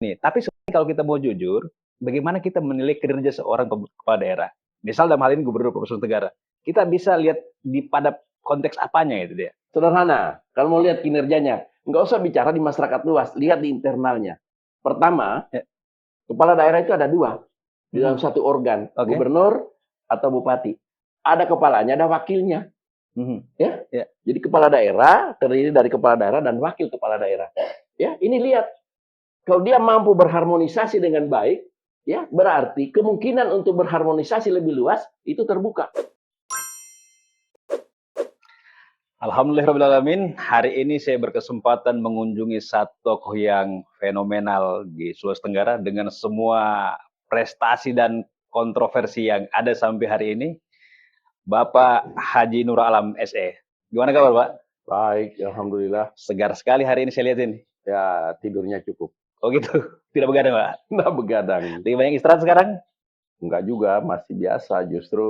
Nih, tapi sebenarnya kalau kita mau jujur, bagaimana kita menilai kinerja seorang kepala daerah? Misal dalam hal ini gubernur Provinsi Tenggara, kita bisa lihat pada konteks apanya itu dia. Sederhana, kalau mau lihat kinerjanya, nggak usah bicara di masyarakat luas, lihat di internalnya. Pertama, Ya. kepala daerah itu ada dua di dalam satu organ, gubernur atau bupati. Ada kepalanya, ada wakilnya. Ya? Ya. Jadi kepala daerah terdiri dari kepala daerah dan wakil kepala daerah. Ya, ini lihat. Kalau dia mampu berharmonisasi dengan baik, ya berarti kemungkinan untuk berharmonisasi lebih luas itu terbuka. Alhamdulillahirrahmanirrahim. Hari ini saya berkesempatan mengunjungi satu tokoh yang fenomenal di Sulawesi Tenggara dengan semua prestasi dan kontroversi yang ada sampai hari ini. Bapak Haji Nur Alam SE. Gimana kabar, Pak? Baik, alhamdulillah. Segar sekali hari ini saya lihat ini. Ya, tidurnya cukup. Oh gitu? Tidak begadang, Pak? Nggak begadang. Lebih banyak istirahat sekarang? Enggak juga, masih biasa. Justru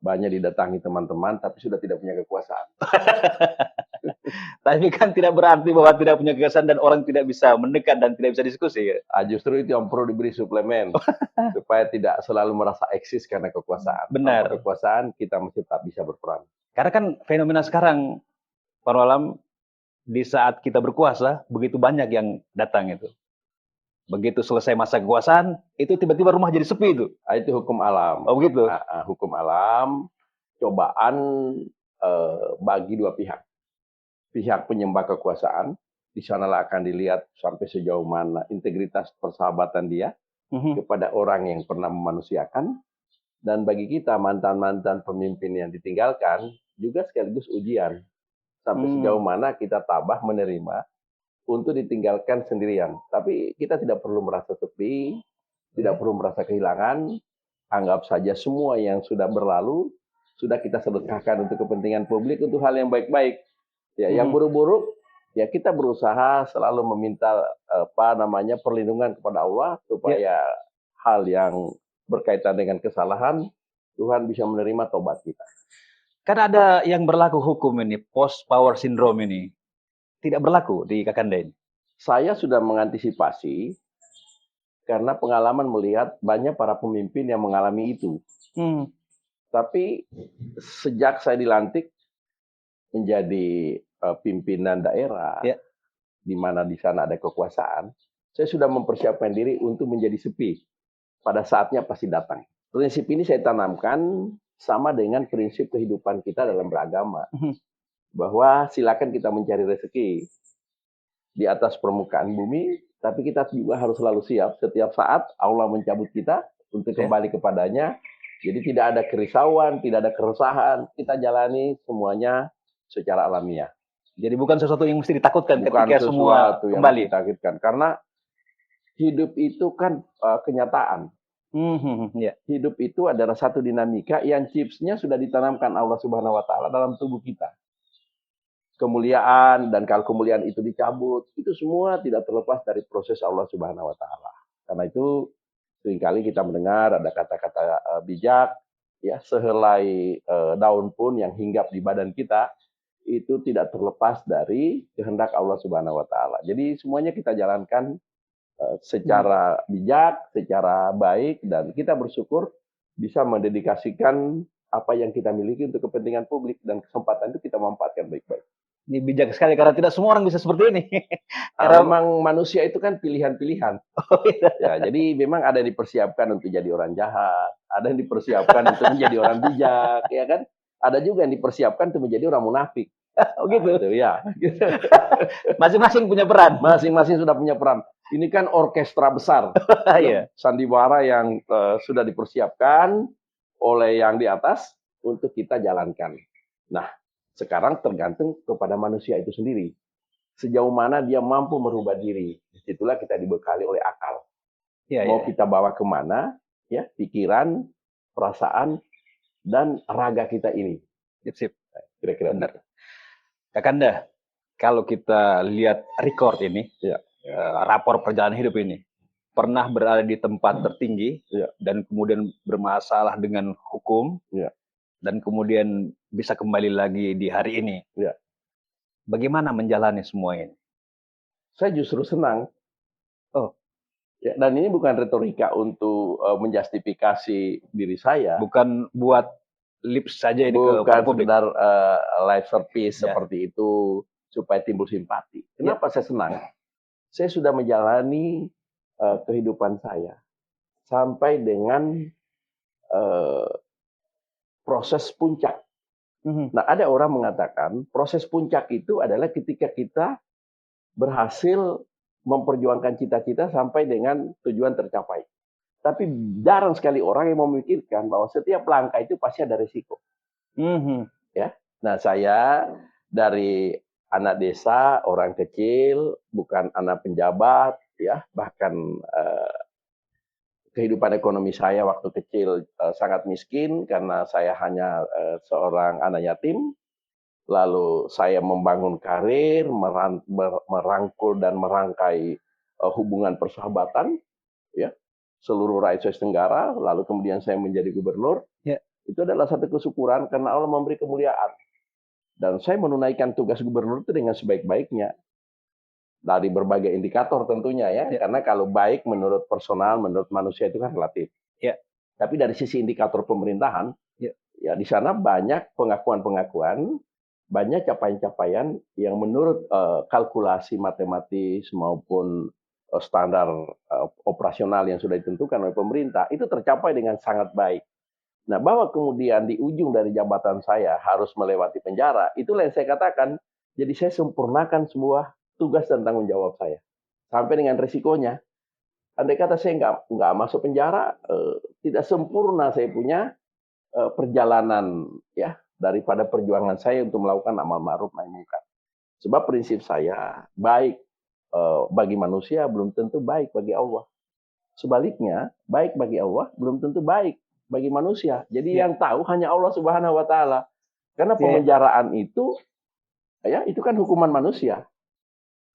banyak didatangi teman-teman, tapi sudah tidak punya kekuasaan. Tapi kan tidak berarti bahwa tidak punya kekuasaan dan orang tidak bisa mendekat dan tidak bisa diskusi. Ya? Justru itu yang perlu diberi suplemen. Supaya tidak selalu merasa eksis karena kekuasaan. Benar. Tanpa kekuasaan, kita masih tak bisa berperan. Karena kan fenomena sekarang, Pak Alam, di saat kita berkuasa, begitu banyak yang datang itu. Begitu selesai masa kekuasaan, itu tiba-tiba rumah jadi sepi itu. Itu hukum alam. Oh begitu? Hukum alam, cobaan bagi dua pihak. Pihak penyembah kekuasaan, di sanalah akan dilihat sampai sejauh mana integritas persahabatan dia kepada orang yang pernah memanusiakan. Dan bagi kita mantan-mantan pemimpin yang ditinggalkan, juga sekaligus ujian. Sampai sejauh mana kita tabah menerima untuk ditinggalkan sendirian. Tapi kita tidak perlu merasa sepi, tidak perlu merasa kehilangan. Anggap saja semua yang sudah berlalu, sudah kita sedekahkan untuk kepentingan publik, untuk hal yang baik-baik. Ya, yang buruk-buruk, ya kita berusaha selalu meminta perlindungan kepada Allah supaya hal yang berkaitan dengan kesalahan Tuhan bisa menerima tobat kita. Kan ada yang berlaku hukum ini, post power syndrome ini. Tidak berlaku di Kakanda ini. Saya sudah mengantisipasi karena pengalaman melihat banyak para pemimpin yang mengalami itu. Tapi sejak saya dilantik menjadi pimpinan daerah, di mana di sana ada kekuasaan, saya sudah mempersiapkan diri untuk menjadi sepi. Pada saatnya pasti datang. Prinsip ini saya tanamkan sama dengan prinsip kehidupan kita dalam beragama. Bahwa silakan kita mencari rezeki di atas permukaan bumi, tapi kita juga harus selalu siap setiap saat Allah mencabut kita untuk kembali kepadanya. Jadi tidak ada kerisauan, tidak ada keresahan, kita jalani semuanya secara alamiah. Jadi bukan sesuatu yang mesti ditakutkan bukan ketika semua kembali. Ditakutkan. Karena hidup itu kan kenyataan. Hidup itu adalah satu dinamika yang chipsnya sudah ditanamkan Allah Subhanahu Wa Taala dalam tubuh kita. Kemuliaan, dan kalau kemuliaan itu dicabut, itu semua tidak terlepas dari proses Allah Subhanahu Wa Taala. Karena itu seringkali kita mendengar ada kata-kata bijak, ya sehelai daun pun yang hinggap di badan kita itu tidak terlepas dari kehendak Allah Subhanahu Wa Taala. Jadi semuanya kita jalankan secara bijak, secara baik, dan kita bersyukur bisa mendedikasikan apa yang kita miliki untuk kepentingan publik, dan kesempatan itu kita manfaatkan baik-baik. Ini bijak sekali karena tidak semua orang bisa seperti ini. Karena memang manusia itu kan pilihan-pilihan. Ya, jadi memang ada yang dipersiapkan untuk jadi orang jahat, ada yang dipersiapkan untuk menjadi orang bijak, ya kan? Ada juga yang dipersiapkan untuk menjadi orang munafik. Oh gitu. Itu, ya. Masing-masing punya peran. Masing-masing sudah punya peran. Ini kan orkestra besar, sandiwara yang sudah dipersiapkan oleh yang di atas untuk kita jalankan. Nah, sekarang tergantung kepada manusia itu sendiri. Sejauh mana dia mampu merubah diri. Disitulah kita dibekali oleh akal. Mau kita bawa kemana, ya, pikiran, perasaan, dan raga kita ini. Sip. Kira-kira benar. Kakanda, kalau kita lihat record ini, rapor perjalanan hidup ini, pernah berada di tempat tertinggi, dan kemudian bermasalah dengan hukum, dan kemudian bisa kembali lagi di hari ini. Bagaimana menjalani semua ini? Saya justru senang. Ya, dan ini bukan retorika untuk menjustifikasi diri saya, Bukan buat lips saja ini kepada bukan publik. sekedar live service Ya. seperti itu supaya timbul simpati. Ya. Kenapa saya senang? Saya sudah menjalani kehidupan saya sampai dengan proses puncak. Nah, ada orang mengatakan proses puncak itu adalah ketika kita berhasil memperjuangkan cita-cita sampai dengan tujuan tercapai. Tapi jarang sekali orang yang memikirkan bahwa setiap langkah itu pasti ada risiko. Ya, nah saya dari anak desa, orang kecil, bukan anak penjabat, ya, bahkan kehidupan ekonomi saya waktu kecil sangat miskin karena saya hanya seorang anak yatim. Lalu saya membangun karir, merangkul dan merangkai hubungan persahabatan, ya, seluruh rakyat Sulawesi Tenggara. Lalu kemudian saya menjadi gubernur. Ya. Itu adalah satu kesyukuran karena Allah memberi kemuliaan. Dan saya menunaikan tugas gubernur itu dengan sebaik-baiknya. Dari berbagai indikator tentunya ya. Karena kalau baik menurut personal, menurut manusia itu kan relatif. Ya. Tapi dari sisi indikator pemerintahan, ya di sana banyak pengakuan-pengakuan, banyak capaian-capaian yang menurut kalkulasi matematis maupun standar operasional yang sudah ditentukan oleh pemerintah itu tercapai dengan sangat baik. Nah, bahwa kemudian di ujung dari jabatan saya harus melewati penjara, itulah yang saya katakan. Jadi saya sempurnakan semua tugas dan tanggung jawab saya sampai dengan risikonya. Andai kata saya nggak masuk penjara, tidak sempurna saya punya perjalanan ya daripada perjuangan saya untuk melakukan amal ma'ruf nahi munkar. Sebab prinsip saya baik bagi manusia belum tentu baik bagi Allah. Sebaliknya, baik bagi Allah belum tentu baik bagi manusia. Jadi yang tahu hanya Allah Subhanahu wa taala. Karena pemenjaraan itu ya itu kan hukuman manusia.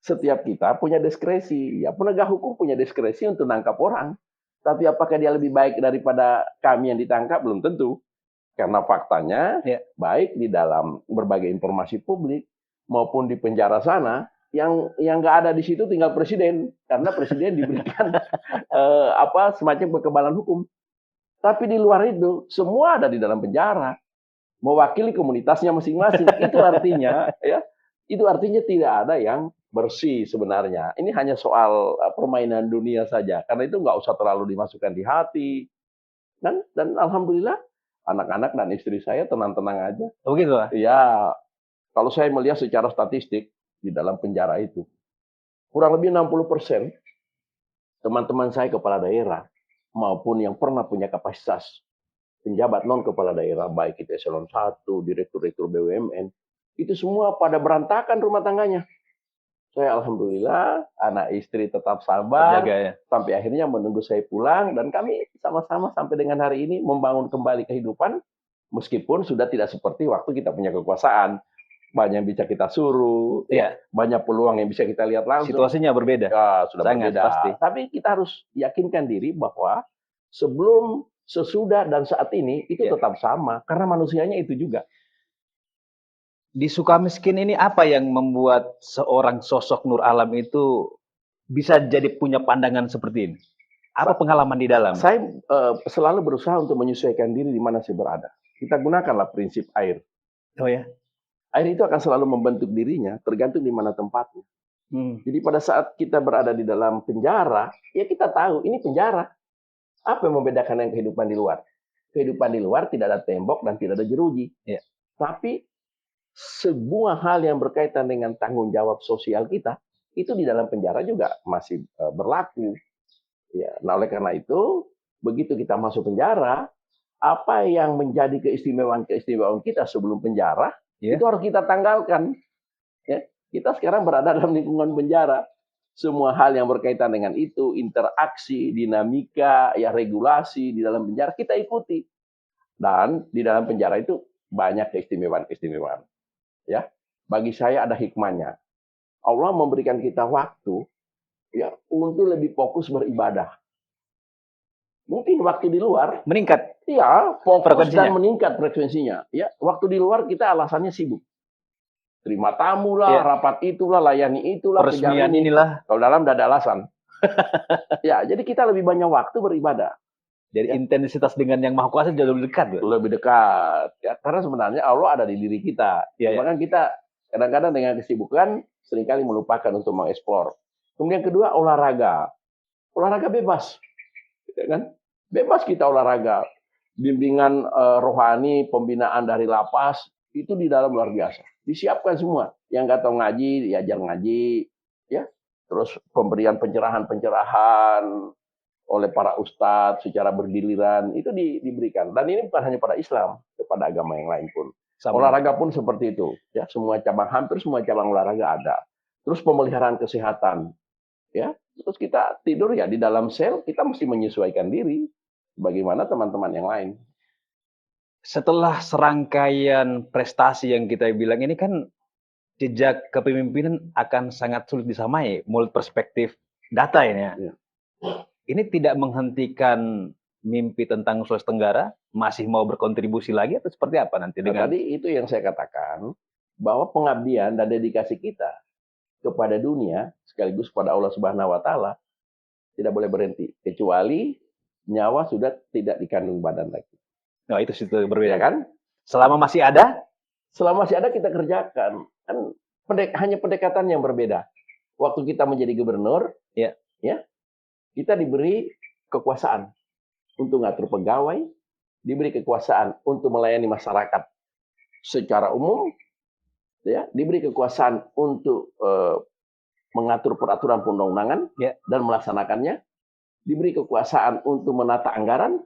Setiap kita punya diskresi. Ya penegak hukum punya diskresi untuk nangkap orang. Tapi apakah dia lebih baik daripada kami yang ditangkap? Belum tentu. Karena faktanya, baik di dalam berbagai informasi publik maupun di penjara sana, yang nggak ada di situ tinggal presiden, karena presiden diberikan semacam kekebalan hukum. Tapi di luar itu, semua ada di dalam penjara, mewakili komunitasnya masing-masing. Itu artinya tidak ada yang bersih sebenarnya. Ini hanya soal permainan dunia saja, karena itu nggak usah terlalu dimasukkan di hati. Dan alhamdulillah. Anak-anak dan istri saya tenang-tenang aja. Oh gitu lah? Iya. Kalau saya melihat secara statistik di dalam penjara itu, kurang lebih 60% teman-teman saya kepala daerah maupun yang pernah punya kapasitas penjabat non kepala daerah, baik itu eselon 1, direktur-direktur BUMN, itu semua pada berantakan rumah tangganya. Saya alhamdulillah, anak istri tetap sabar, sampai akhirnya menunggu saya pulang, dan kami sama-sama sampai dengan hari ini membangun kembali kehidupan, meskipun sudah tidak seperti waktu kita punya kekuasaan. Banyak yang bisa kita suruh, banyak peluang yang bisa kita lihat langsung. Situasinya berbeda. Ya, sudah sangat berbeda. Pasti. Tapi kita harus yakinkan diri bahwa sebelum, sesudah, dan saat ini, itu tetap sama, karena manusianya itu juga. Di Sukamiskin ini apa yang membuat seorang sosok Nur Alam itu bisa jadi punya pandangan seperti ini? Apa pengalaman di dalam? Saya selalu berusaha untuk menyesuaikan diri di mana saya berada. Kita gunakanlah prinsip air. Oh ya? Air itu akan selalu membentuk dirinya tergantung di mana tempatnya. Jadi pada saat kita berada di dalam penjara, ya kita tahu ini penjara. Apa yang membedakan dengan kehidupan di luar? Kehidupan di luar tidak ada tembok dan tidak ada jeruji. Tapi sebuah hal yang berkaitan dengan tanggung jawab sosial kita, itu di dalam penjara juga masih berlaku. Ya, nah oleh karena itu, begitu kita masuk penjara, apa yang menjadi keistimewaan kita sebelum penjara, itu harus kita tanggalkan. Ya, kita sekarang berada dalam lingkungan penjara. Semua hal yang berkaitan dengan itu, interaksi, dinamika, ya regulasi di dalam penjara, kita ikuti. Dan di dalam penjara itu banyak keistimewaan-keistimewaan. Ya, bagi saya ada hikmahnya. Allah memberikan kita waktu ya untuk lebih fokus beribadah. Mungkin waktu di luar meningkat. Iya, fokus dan meningkat frekuensinya. Ya, waktu di luar kita alasannya sibuk. Terima tamu lah, rapat itulah, layani itulah, peresmian inilah. Kalau dalam tidak ada alasan. Ya, jadi kita lebih banyak waktu beribadah. Jadi Ya. intensitas dengan yang Maha Kuasa jauh lebih dekat, Bro. Lebih dekat. Ya, karena sebenarnya Allah ada di diri kita. Iya, Cuma iya. kan kita kadang-kadang dengan kesibukan seringkali melupakan untuk mengeksplor. Kemudian kedua, olahraga. Olahraga bebas, ya kan? Bebas kita olahraga. Bimbingan rohani, pembinaan dari lapas, itu di dalam luar biasa. Disiapkan semua. Yang nggak tahu ngaji, diajar ngaji. Ya. Terus pemberian pencerahan-pencerahan oleh para ustadz secara bergiliran, itu diberikan. Dan ini bukan hanya pada Islam, kepada agama yang lain pun. Sama. Olahraga pun seperti itu. Ya, hampir semua cabang olahraga ada. Terus pemeliharaan kesehatan. Ya, terus kita tidur ya di dalam sel, kita mesti menyesuaikan diri bagaimana teman-teman yang lain. Setelah serangkaian prestasi yang kita bilang ini kan jejak kepemimpinan akan sangat sulit disamai menurut perspektif data ini ya. Ya. Ini tidak menghentikan mimpi tentang Sulawesi Tenggara, masih mau berkontribusi lagi atau seperti apa nanti Nah, dengan tadi itu yang saya katakan, bahwa pengabdian dan dedikasi kita kepada dunia sekaligus pada Allah Subhanahu wa taala tidak boleh berhenti kecuali nyawa sudah tidak dikandung badan lagi. Nah, itu situ berbeda Ya kan? Selama masih ada, Selama masih ada kita kerjakan. Kan hanya pendekatan yang berbeda. Waktu kita menjadi gubernur, ya, kita diberi kekuasaan untuk ngatur pegawai, diberi kekuasaan untuk melayani masyarakat secara umum, ya, diberi kekuasaan untuk mengatur peraturan perundang-undangan ya, dan melaksanakannya, diberi kekuasaan untuk menata anggaran,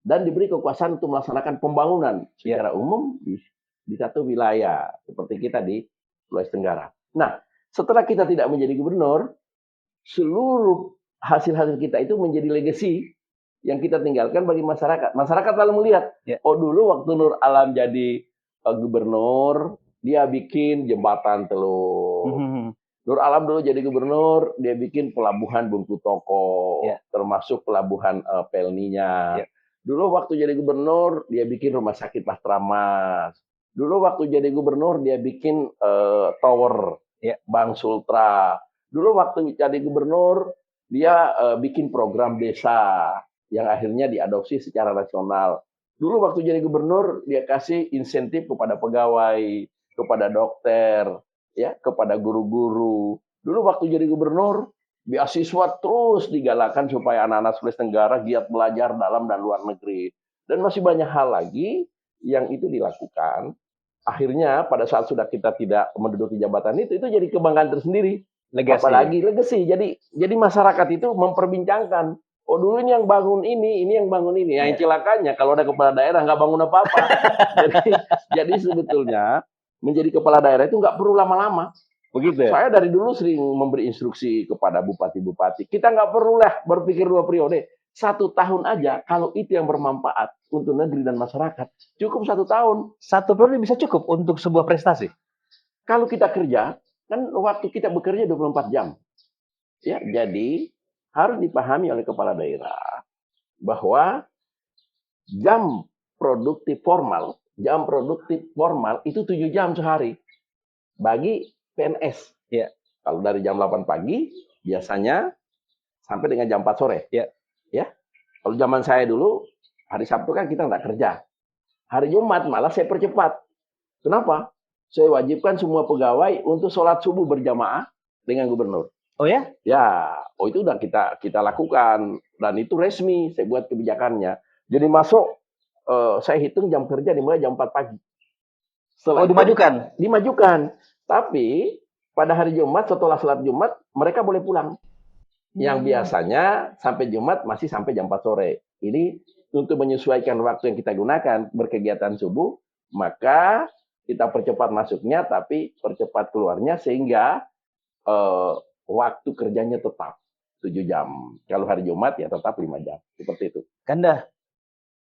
dan diberi kekuasaan untuk melaksanakan pembangunan secara umum di satu wilayah seperti kita di Sulawesi Tenggara. Nah, setelah kita tidak menjadi gubernur, seluruh hasil-hasil kita itu menjadi legacy yang kita tinggalkan bagi masyarakat. Masyarakat lalu melihat, oh dulu waktu Nur Alam jadi gubernur, dia bikin jembatan Teluk. Nur Alam dulu jadi gubernur, dia bikin pelabuhan Bungku Toko, termasuk pelabuhan Pelninya. Dulu waktu jadi gubernur, dia bikin rumah sakit Pastramas. Dulu waktu jadi gubernur, dia bikin tower Bank Sultra. Dulu waktu jadi gubernur, dia bikin program desa yang akhirnya diadopsi secara nasional. Dulu waktu jadi gubernur, dia kasih insentif kepada pegawai, kepada dokter, ya, kepada guru-guru. Dulu waktu jadi gubernur, beasiswa terus digalakan supaya anak-anak Sulawesi Tenggara giat belajar dalam dan luar negeri. Dan masih banyak hal lagi yang itu dilakukan. Akhirnya pada saat sudah kita tidak menduduki jabatan itu jadi kebanggaan tersendiri. Legacy. Apalagi legacy. Jadi masyarakat itu memperbincangkan. Oh dulu ini yang bangun ini yang bangun ini. Yang celakanya kalau ada kepala daerah nggak bangun apa-apa. jadi sebetulnya menjadi kepala daerah itu nggak perlu lama-lama. Begitu ya? Saya dari dulu sering memberi instruksi kepada bupati-bupati. Kita nggak perlu lah berpikir 2 periode. 1 tahun aja, kalau itu yang bermanfaat untuk negeri dan masyarakat, cukup 1 tahun. 1 periode bisa cukup untuk sebuah prestasi? Kalau kita kerja, kan waktu kita bekerja 24 jam. Ya, jadi harus dipahami oleh kepala daerah bahwa jam produktif formal itu 7 jam sehari bagi PNS. Ya. Kalau dari jam 8 pagi biasanya sampai dengan jam 4 sore. Ya. Kalau zaman saya dulu hari Sabtu kan kita nggak kerja. Hari Jumat malah saya percepat. Kenapa? Saya wajibkan semua pegawai untuk sholat subuh berjamaah dengan gubernur. Oh ya? Ya, itu udah kita lakukan dan itu resmi. Saya buat kebijakannya. Jadi masuk saya hitung jam kerja dimulai jam 4 pagi. Setelah dimajukan? Dimajukan. Tapi pada hari Jumat setelah sholat Jumat mereka boleh pulang. Yang biasanya sampai Jumat masih sampai jam 4 sore. Ini untuk menyesuaikan waktu yang kita gunakan berkegiatan subuh, maka kita percepat masuknya tapi percepat keluarnya sehingga waktu kerjanya tetap 7 jam. Kalau hari Jumat ya tetap 5 jam. Seperti itu. Kanda,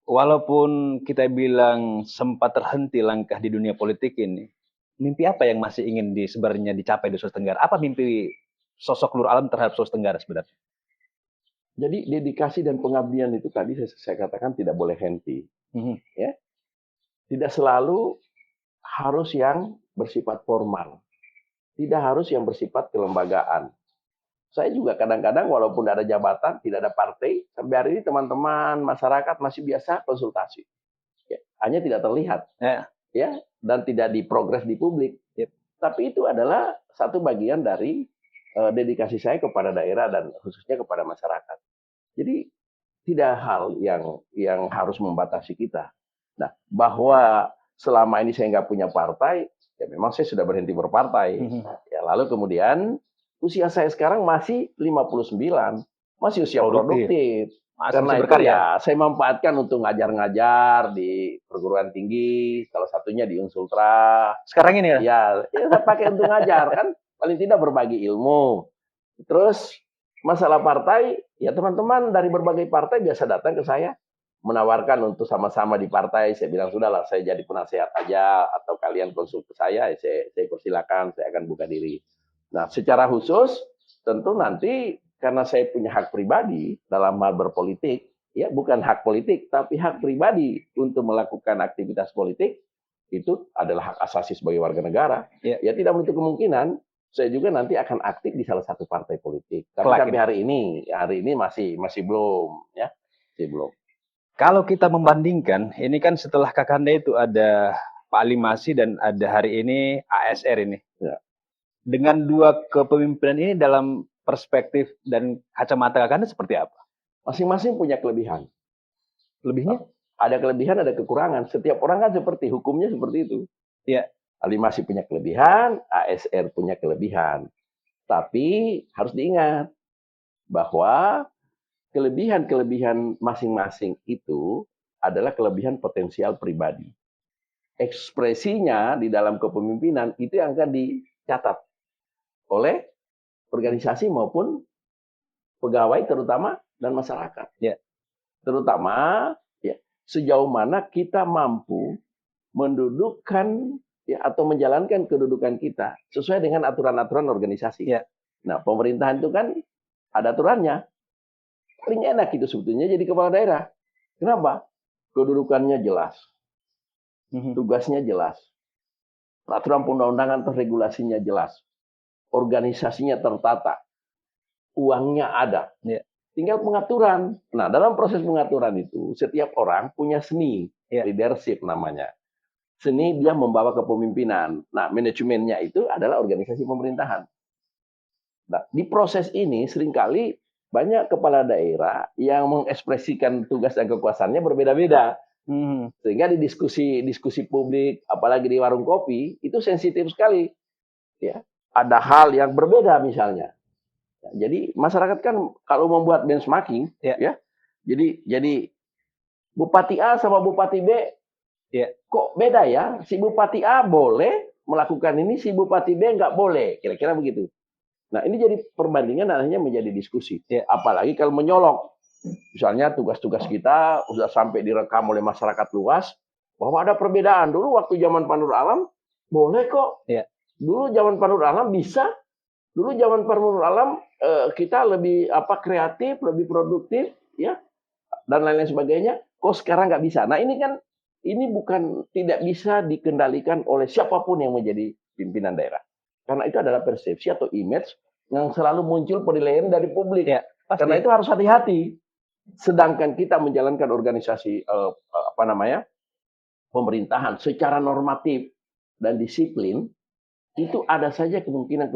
walaupun kita bilang sempat terhenti langkah di dunia politik ini, mimpi apa yang masih ingin sebenarnya dicapai di Sulawesi Tenggara? Apa mimpi sosok Nur Alam terhadap Sulawesi Tenggara sebenarnya? Jadi dedikasi dan pengabdian itu tadi saya katakan tidak boleh henti. Ya. Tidak selalu harus yang bersifat formal. Tidak harus yang bersifat kelembagaan. Saya juga kadang-kadang walaupun ada jabatan, tidak ada partai, sampai hari ini teman-teman masyarakat masih biasa konsultasi. Ya, hanya tidak terlihat, ya, dan tidak diprogres di publik. Tapi itu adalah satu bagian dari dedikasi saya kepada daerah dan khususnya kepada masyarakat. Jadi tidak hal yang harus membatasi kita. Nah, bahwa selama ini saya nggak punya partai, ya memang saya sudah berhenti berpartai. Ya, lalu kemudian usia saya sekarang masih 59, masih usia produktif. Karena itu ya saya manfaatkan untuk ngajar-ngajar di perguruan tinggi, salah satunya di Unsultra. Sekarang ini ya saya pakai untuk ngajar kan, paling tidak berbagi ilmu. Terus masalah partai, ya teman-teman dari berbagai partai biasa datang ke saya menawarkan untuk sama-sama di partai. Saya bilang sudahlah, saya jadi penasehat aja atau kalian konsul ke saya persilakan, saya akan buka diri. Nah, secara khusus tentu nanti karena saya punya hak pribadi dalam hal berpolitik, ya bukan hak politik tapi hak pribadi untuk melakukan aktivitas politik, itu adalah hak asasi sebagai warga negara. Ya tidak menutup kemungkinan saya juga nanti akan aktif di salah satu partai politik. Tapi sampai hari ini masih belum, ya, masih belum. Kalau kita membandingkan, ini kan setelah Kakanda itu ada Pak Ali Masih dan ada hari ini ASR ini. Ya. Dengan dua kepemimpinan ini dalam perspektif dan kacamata Kakanda seperti apa? Masing-masing punya kelebihan. Lebihnya? Ada kelebihan, ada kekurangan. Setiap orang kan seperti hukumnya seperti itu. Ya. Ali Masih punya kelebihan, ASR punya kelebihan. Tapi harus diingat bahwa kelebihan-kelebihan masing-masing itu adalah kelebihan potensial pribadi. Ekspresinya di dalam kepemimpinan itu yang akan dicatat oleh organisasi maupun pegawai terutama dan masyarakat. Ya. Terutama ya, sejauh mana kita mampu mendudukkan ya, atau menjalankan kedudukan kita sesuai dengan aturan-aturan organisasi. Ya. Nah, pemerintahan itu kan ada aturannya. Paling enak itu sebetulnya jadi kepala daerah. Kenapa? Kedudukannya jelas. Tugasnya jelas. Peraturan perundang-undangan terregulasinya jelas. Organisasinya tertata. Uangnya ada. Ya. Tinggal pengaturan. Nah, dalam proses pengaturan itu, setiap orang punya seni. Leadership namanya. Seni dia membawa kepemimpinan. Nah, manajemennya itu adalah organisasi pemerintahan. Nah, di proses ini seringkali banyak kepala daerah yang mengekspresikan tugas dan kekuasaannya berbeda-beda. Sehingga di diskusi publik, apalagi di warung kopi, itu sensitif sekali. Ya, ada hal yang berbeda misalnya. Ya, jadi masyarakat kan kalau membuat benchmarking, ya, jadi Bupati A sama Bupati B, kok beda ya? Si Bupati A boleh melakukan ini, si Bupati B nggak boleh. Kira-kira begitu. Nah, ini jadi perbandingan akhirnya menjadi diskusi. Apalagi kalau menyolok. Misalnya tugas-tugas kita sudah sampai direkam oleh masyarakat luas, bahwa ada perbedaan. Dulu waktu zaman Pak Nur Alam, boleh kok. Dulu zaman Pak Nur Alam bisa. Dulu zaman Pak Nur Alam kita lebih kreatif, lebih produktif, ya, dan lain-lain sebagainya. Kok sekarang nggak bisa? Nah, ini bukan tidak bisa dikendalikan oleh siapapun yang menjadi pimpinan daerah. Karena itu adalah persepsi atau image yang selalu muncul penilaian dari publik. Karena itu harus hati-hati. Sedangkan kita menjalankan organisasi pemerintahan secara normatif dan disiplin, itu ada saja kemungkinan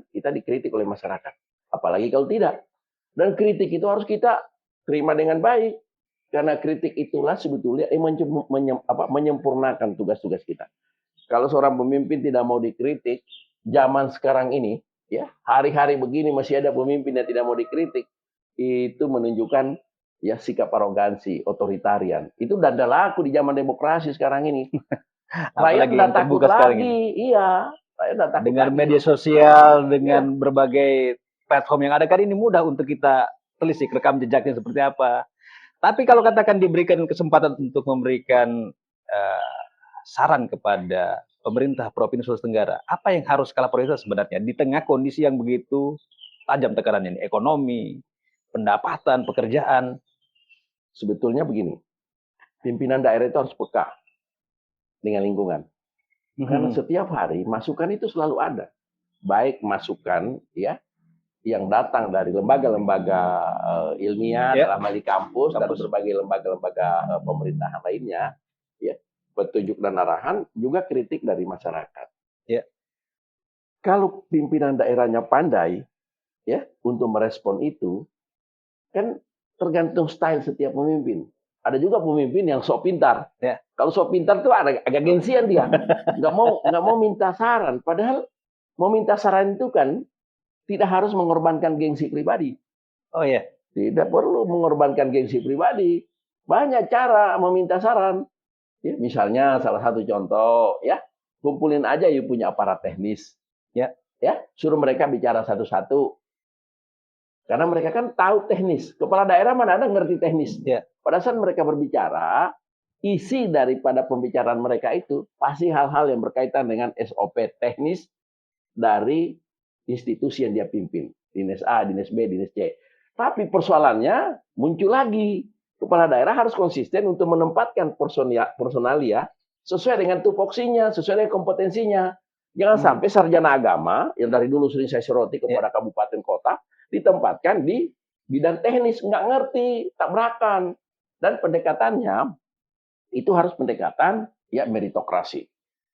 kita dikritik oleh masyarakat. Apalagi kalau tidak. Dan kritik itu harus kita terima dengan baik. Karena kritik itulah sebetulnya menyempurnakan tugas-tugas kita. Kalau seorang pemimpin tidak mau dikritik, zaman sekarang ini, ya, hari-hari begini masih ada pemimpin yang tidak mau dikritik, itu menunjukkan ya sikap arogansi, otoritarian. Itu udah ada laku di zaman demokrasi sekarang ini. Rakyat udah takut lagi, iya. Rakyat udah takut dengan lagi. Media sosial, dengan berbagai platform yang ada kan ini mudah untuk kita telisik rekam jejaknya seperti apa. Tapi kalau katakan diberikan kesempatan untuk memberikan saran kepada pemerintah Provinsi Sulawesi Tenggara, apa yang harus skala prioritas sebenarnya di tengah kondisi yang begitu tajam tekanannya ini, ekonomi, pendapatan, pekerjaan? Sebetulnya begini, pimpinan daerah itu harus peka dengan lingkungan. Karena setiap hari masukan itu selalu ada. Baik masukan ya yang datang dari lembaga-lembaga ilmiah, Ya. dalam hal ini kampus, dan Kampus. berbagai lembaga-lembaga pemerintahan lainnya, ya, petunjuk dan arahan, juga kritik dari masyarakat. Ya. Kalau pimpinan daerahnya pandai, ya, untuk merespon itu, kan tergantung style setiap pemimpin. Ada juga pemimpin yang sok pintar. Ya. Kalau sok pintar tuh agak gengsian dia, nggak mau minta saran. Padahal mau minta saran itu kan tidak harus mengorbankan gengsi pribadi. Oh ya. Tidak perlu mengorbankan gengsi pribadi. Banyak cara meminta saran. Ya, misalnya salah satu contoh, ya, kumpulin aja yuk punya aparat teknis. Ya. Ya, suruh mereka bicara satu-satu. Karena mereka kan tahu teknis. Kepala daerah mana ada ngerti teknis. Ya. Pada saat mereka berbicara, isi daripada pembicaraan mereka itu pasti hal-hal yang berkaitan dengan SOP teknis dari institusi yang dia pimpin. Dinas A, Dinas B, Dinas C. Tapi persoalannya muncul lagi. Kepala daerah harus konsisten untuk menempatkan personalia sesuai dengan tupoksinya, sesuai dengan kompetensinya. Jangan sampai sarjana agama yang dari dulu sering saya soroti kepada kabupaten kota ditempatkan di bidang teknis, nggak ngerti, tabrakan. Dan pendekatannya itu harus pendekatan ya meritokrasi.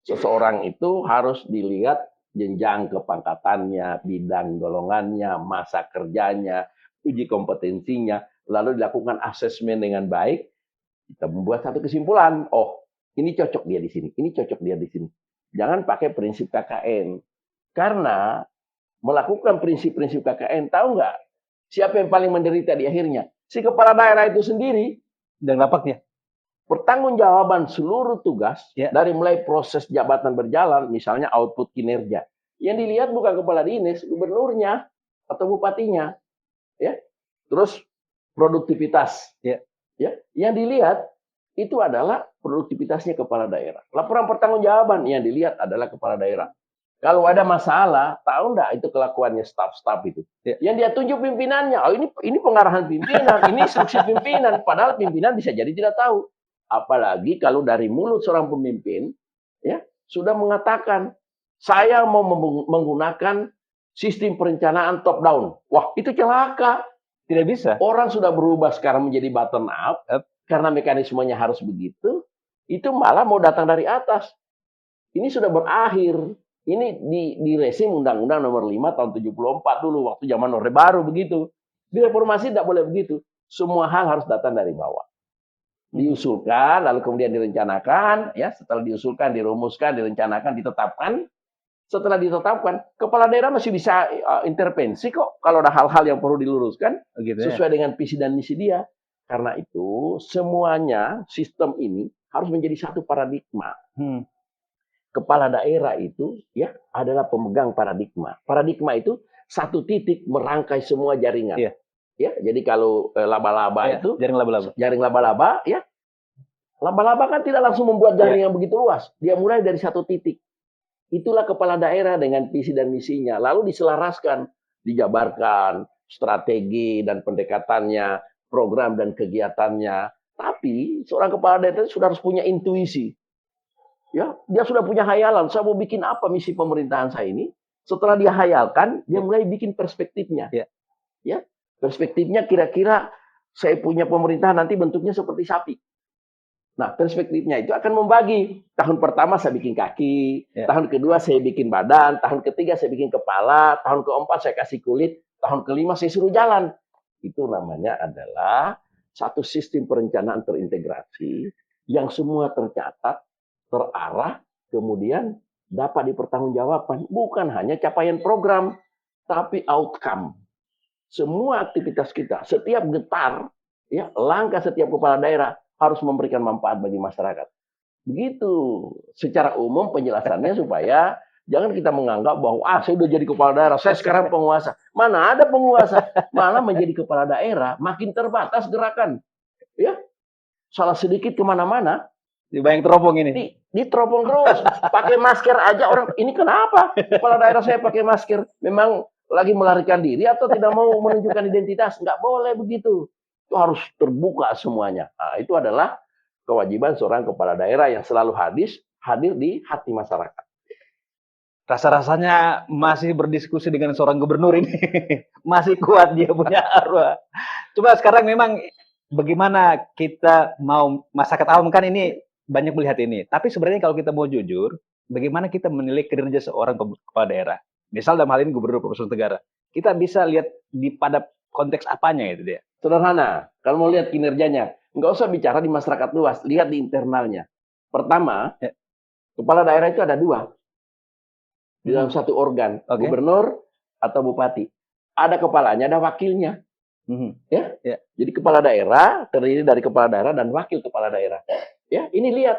Seseorang itu harus dilihat jenjang kepangkatannya, bidang golongannya, masa kerjanya, uji kompetensinya, lalu dilakukan asesmen dengan baik. Kita membuat satu kesimpulan, oh ini cocok dia di sini, ini cocok dia di sini. Jangan pakai prinsip KKN. Karena melakukan prinsip-prinsip KKN, tahu nggak siapa yang paling menderita di akhirnya? Si kepala daerah itu sendiri. Dan napaknya. Pertanggungjawaban seluruh tugas, Ya. dari mulai proses jabatan berjalan, misalnya output kinerja. Yang dilihat bukan kepala dinas, gubernurnya atau bupatinya. Ya. Terus produktivitas. Ya. Ya. Yang dilihat itu adalah produktivitasnya kepala daerah. Laporan pertanggungjawaban yang dilihat adalah kepala daerah. Kalau ada masalah, tahu nggak itu kelakuannya staf-staf itu? Ya. Yang dia tunjuk pimpinannya, oh ini pengarahan pimpinan, ini instruksi pimpinan. Padahal pimpinan bisa jadi tidak tahu. Apalagi kalau dari mulut seorang pemimpin, ya sudah mengatakan saya mau menggunakan sistem perencanaan top down. Wah, itu celaka. Tidak bisa. Orang sudah berubah sekarang menjadi bottom up. Karena mekanismenya harus begitu, itu malah mau datang dari atas. Ini sudah berakhir. Ini di rezim Undang-Undang Nomor 5 tahun 74 dulu, waktu zaman Orde Baru begitu. Di reformasi tidak boleh begitu. Semua hal harus datang dari bawah. Diusulkan, lalu kemudian direncanakan, ya setelah diusulkan, dirumuskan, direncanakan, ditetapkan. Setelah ditetapkan, kepala daerah masih bisa intervensi kok kalau ada hal-hal yang perlu diluruskan sesuai dengan visi dan misi dia. Karena itu semuanya sistem ini harus menjadi satu paradigma. Kepala daerah itu ya adalah pemegang paradigma. Paradigma itu satu titik merangkai semua jaringan. Iya. Ya, jadi kalau laba-laba itu jaring laba-laba, ya laba-laba kan tidak langsung membuat jaring yang begitu luas. Dia mulai dari satu titik. Itulah kepala daerah dengan visi dan misinya. Lalu diselaraskan, dijabarkan strategi dan pendekatannya, program dan kegiatannya. Tapi seorang kepala daerah sudah harus punya intuisi. Ya, dia sudah punya hayalan. Saya mau bikin apa misi pemerintahan saya ini? Setelah dia hayalkan, dia mulai bikin perspektifnya. Ya, perspektifnya kira-kira saya punya pemerintahan nanti bentuknya seperti sapi. Nah, perspektifnya itu akan membagi. Tahun pertama saya bikin kaki, tahun kedua saya bikin badan, tahun ketiga saya bikin kepala, tahun keempat saya kasih kulit, tahun kelima saya suruh jalan. Itu namanya adalah satu sistem perencanaan terintegrasi yang semua tercatat, terarah, kemudian dapat dipertanggungjawabkan. Bukan hanya capaian program, tapi outcome. Semua aktivitas kita, setiap getar, ya langkah setiap kepala daerah harus memberikan manfaat bagi masyarakat. Begitu secara umum penjelasannya supaya jangan kita menganggap bahwa saya udah jadi kepala daerah, saya sekarang penguasa. Mana ada penguasa? Malah menjadi kepala daerah makin terbatas gerakan. Ya, salah sedikit kemana-mana. Dibayang teropong ini. Diteropong terus. Pakai masker aja orang, ini kenapa? Kepala daerah saya pakai masker. Memang lagi melarikan diri atau tidak mau menunjukkan identitas? Nggak boleh begitu. Itu harus terbuka semuanya. Nah, itu adalah kewajiban seorang kepala daerah yang selalu hadir di hati masyarakat. Rasa-rasanya masih berdiskusi dengan seorang gubernur ini. Masih kuat dia punya arwah. Coba sekarang memang bagaimana kita mau masyarakat awam kan ini banyak melihat ini. Tapi sebenarnya kalau kita mau jujur, bagaimana kita menilai kinerja seorang kepala daerah? Misal dalam hal ini gubernur Provinsi Tenggara. Kita bisa lihat pada konteks apanya itu dia. Sederhana, kalau mau lihat kinerjanya, nggak usah bicara di masyarakat luas, lihat di internalnya. Pertama, Ya. kepala daerah itu ada dua di dalam satu organ, Oke. gubernur atau bupati. Ada kepalanya, ada wakilnya. Ya. Ya. Jadi kepala daerah terdiri dari kepala daerah dan wakil kepala daerah. Ya, ini lihat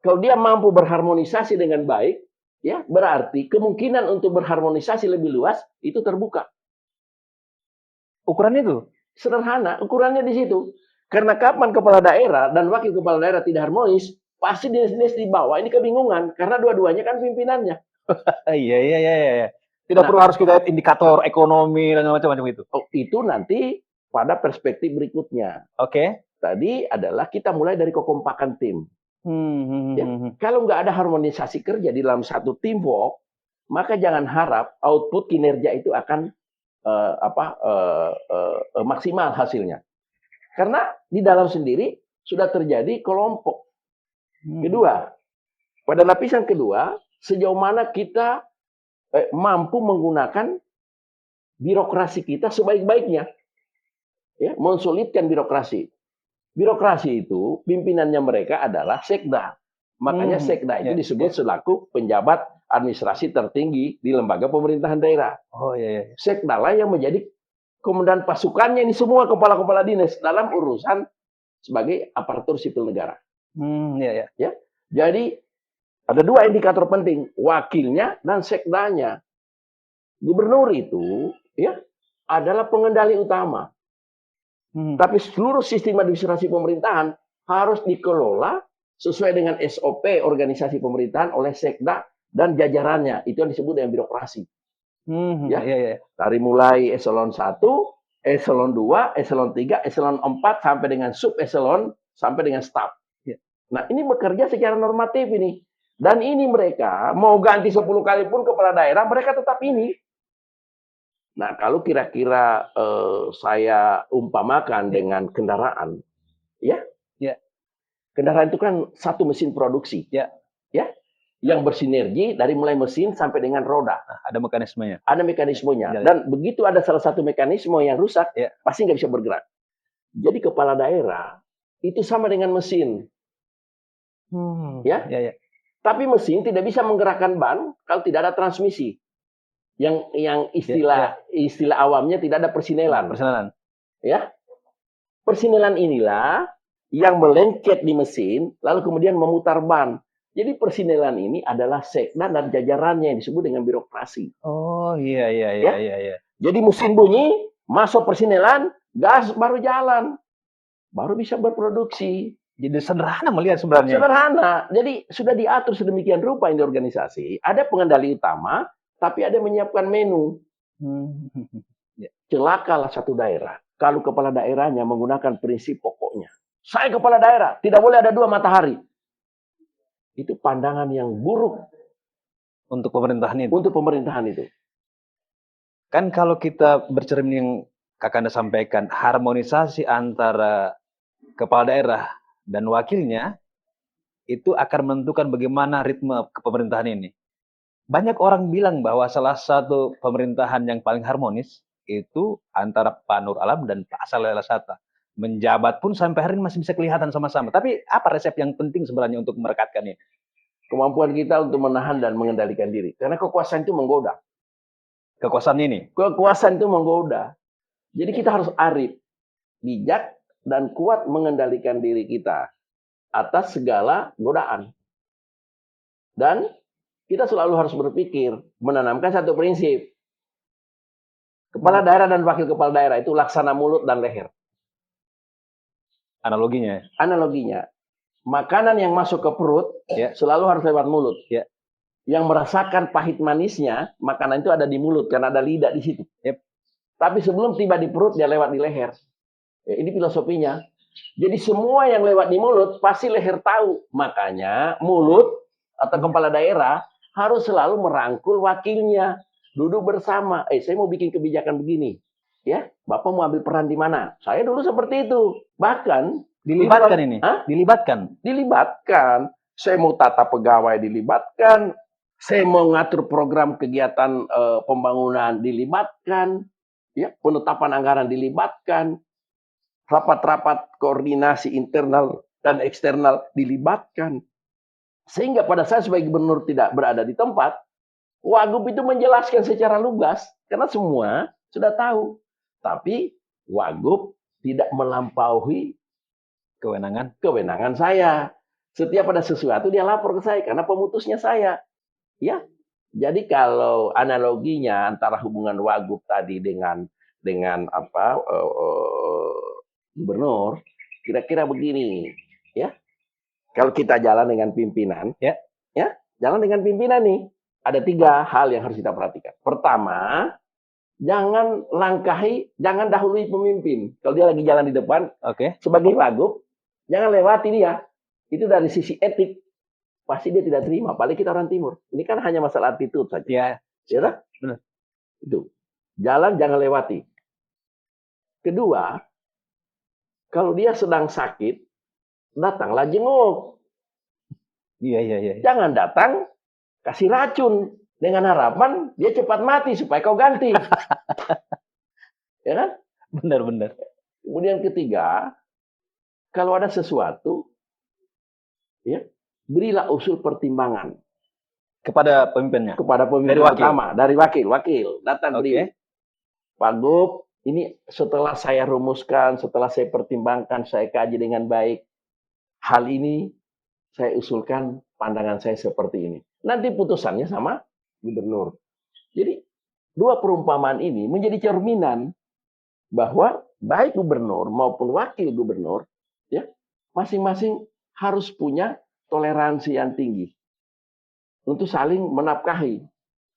kalau dia mampu berharmonisasi dengan baik, ya berarti kemungkinan untuk berharmonisasi lebih luas itu terbuka. Ukurannya itu Sederhana, ukurannya di situ. Karena kapan kepala daerah dan wakil kepala daerah tidak harmonis, pasti dinas-dinas di bawah ini kebingungan karena dua-duanya kan pimpinannya. Iya. Tidak perlu harus kita lihat indikator ekonomi dan macam-macam itu. Oh, itu nanti pada perspektif berikutnya. Oke. Tadi adalah kita mulai dari kekompakan tim. Ya. Kalau nggak ada harmonisasi kerja di dalam satu teamwork, maka jangan harap output kinerja itu akan maksimal hasilnya. Karena di dalam sendiri sudah terjadi kelompok. Kedua, pada lapisan kedua, sejauh mana kita mampu menggunakan birokrasi kita sebaik-baiknya. Ya, mensolidkan birokrasi. Birokrasi itu pimpinannya mereka adalah sekda. Makanya sekda itu disebut selaku penjabat administrasi tertinggi di lembaga pemerintahan daerah. Oh iya. Sekda lah yang menjadi komandan pasukannya ini semua kepala-kepala dinas dalam urusan sebagai aparatur sipil negara. Ya. Jadi ada dua indikator penting, wakilnya dan sekdanya. Gubernur itu ya adalah pengendali utama. Tapi seluruh sistem administrasi pemerintahan harus dikelola sesuai dengan SOP organisasi pemerintahan oleh sekda dan jajarannya. Itu yang disebut dengan birokrasi. Dari mulai eselon 1, eselon 2, eselon 3, eselon 4 sampai dengan sub eselon sampai dengan staf. Nah, ini bekerja secara normatif ini. Dan ini mereka mau ganti 10 kali pun kepala daerah, mereka tetap ini. Nah, kalau kira-kira saya umpamakan dengan kendaraan, ya, kendaraan itu kan satu mesin produksi, ya, yang bersinergi dari mulai mesin sampai dengan roda. Ada mekanismenya. Ada mekanismenya. Dan begitu ada salah satu mekanisme yang rusak, pasti nggak bisa bergerak. Jadi kepala daerah itu sama dengan mesin, ya. Tapi mesin tidak bisa menggerakkan ban kalau tidak ada transmisi. Yang istilah awamnya tidak ada persinelan. Ya. Persinelan inilah yang melengket di mesin lalu kemudian memutar ban. Jadi persinelan ini adalah sekda dan jajarannya yang disebut dengan birokrasi. Oh iya. Jadi mesin bunyi, masuk persinelan, gas baru jalan. Baru bisa berproduksi. Jadi sederhana melihat sebenarnya. Sederhana. Jadi sudah diatur sedemikian rupa ini organisasi. Ada pengendali utama, tapi ada menyiapkan menu. Celakalah satu daerah kalau kepala daerahnya menggunakan prinsip pokoknya. Saya kepala daerah, tidak boleh ada dua matahari. Itu pandangan yang buruk untuk pemerintahan itu. Untuk pemerintahan itu. Kan kalau kita bercermin yang Kakanda sampaikan, harmonisasi antara kepala daerah dan wakilnya itu akan menentukan bagaimana ritme kepemerintahan ini. Banyak orang bilang bahwa salah satu pemerintahan yang paling harmonis itu antara Pak Nur Alam dan Pak Asal Lasata. Menjabat pun sampai hari ini masih bisa kelihatan sama-sama. Tapi apa resep yang penting sebenarnya untuk merekatkan ini? Kemampuan kita untuk menahan dan mengendalikan diri. Karena kekuasaan itu menggoda. Kekuasaan ini? Kekuasaan itu menggoda. Jadi kita harus arif, bijak, dan kuat mengendalikan diri kita atas segala godaan. Dan kita selalu harus berpikir, menanamkan satu prinsip. Kepala daerah dan wakil kepala daerah itu laksana mulut dan leher. Analoginya? Analoginya. Makanan yang masuk ke perut selalu harus lewat mulut. Yang merasakan pahit manisnya, makanan itu ada di mulut karena ada lidah di situ. Tapi sebelum tiba di perut, dia lewat di leher. Ini filosofinya. Jadi semua yang lewat di mulut, pasti leher tahu. Makanya mulut atau kepala daerah harus selalu merangkul wakilnya, duduk bersama. Saya mau bikin kebijakan begini, ya, Bapak mau ambil peran di mana? Saya dulu seperti itu. Bahkan Dilibatkan ini, dilibatkan. Saya mau tata pegawai dilibatkan. Saya mau ngatur program kegiatan pembangunan dilibatkan. Ya, penetapan anggaran dilibatkan. Rapat-rapat koordinasi internal dan eksternal dilibatkan. Sehingga pada saat sebagai gubernur tidak berada di tempat, Wagub itu menjelaskan secara lugas, karena semua sudah tahu. Tapi Wagub tidak melampaui kewenangan saya. Setiap ada sesuatu dia lapor ke saya, karena pemutusnya saya. Ya, jadi kalau analoginya antara hubungan Wagub tadi dengan gubernur, kira-kira begini, ya. Kalau kita jalan dengan pimpinan, ya, jalan dengan pimpinan nih, ada 3 hal yang harus kita perhatikan. Pertama, jangan dahului pemimpin. Kalau dia lagi jalan di depan, sebagai Wagub, jangan lewati dia. Itu dari sisi etik, pasti dia tidak terima. Apalagi kita orang Timur. Ini kan hanya masalah attitude saja. Ya, benar. Itu. Jalan jangan lewati. Kedua, kalau dia sedang sakit, datanglah jenguk. Iya. Jangan datang kasih racun dengan harapan dia cepat mati supaya kau ganti. Ya kan? Benar. Kemudian ketiga, kalau ada sesuatu, ya, berilah usul pertimbangan kepada pemimpinnya. Kepada pemimpin utama, dari wakil datang beri. Pak Gub, ini setelah saya rumuskan, setelah saya pertimbangkan, saya kaji dengan baik, hal ini saya usulkan pandangan saya seperti ini. Nanti putusannya sama gubernur. Jadi 2 perumpamaan ini menjadi cerminan bahwa baik gubernur maupun wakil gubernur, ya, masing-masing harus punya toleransi yang tinggi untuk saling menafkahi,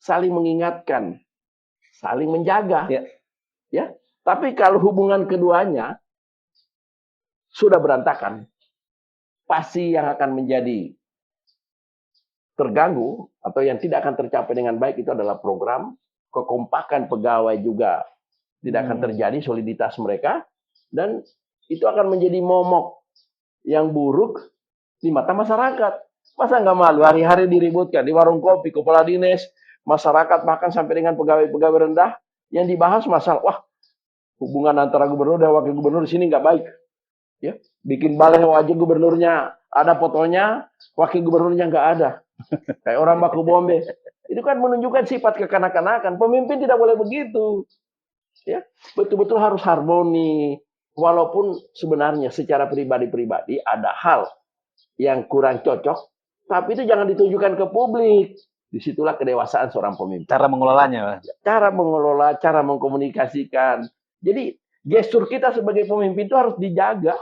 saling mengingatkan, saling menjaga. Ya. Tapi kalau hubungan keduanya sudah berantakan, pasti yang akan menjadi terganggu atau yang tidak akan tercapai dengan baik itu adalah program, kekompakan pegawai juga tidak akan terjadi, soliditas mereka, dan itu akan menjadi momok yang buruk di mata masyarakat. Masa nggak malu hari-hari diributkan di warung kopi, kepala dinas, masyarakat bahkan sampai dengan pegawai-pegawai rendah yang dibahas masalah, wah, hubungan antara gubernur dan wakil gubernur di sini nggak baik. Ya, bikin balai wajah gubernurnya ada fotonya, wakil gubernurnya nggak ada. Kayak orang baku bombe. Itu kan menunjukkan sifat kekanak-kanakan. Pemimpin tidak boleh begitu. Ya, betul-betul harus harmoni. Walaupun sebenarnya secara pribadi-pribadi ada hal yang kurang cocok, tapi itu jangan ditunjukkan ke publik. Disitulah kedewasaan seorang pemimpin. Cara mengelolanya. Cara mengelola, cara mengkomunikasikan. Jadi gestur kita sebagai pemimpin itu harus dijaga.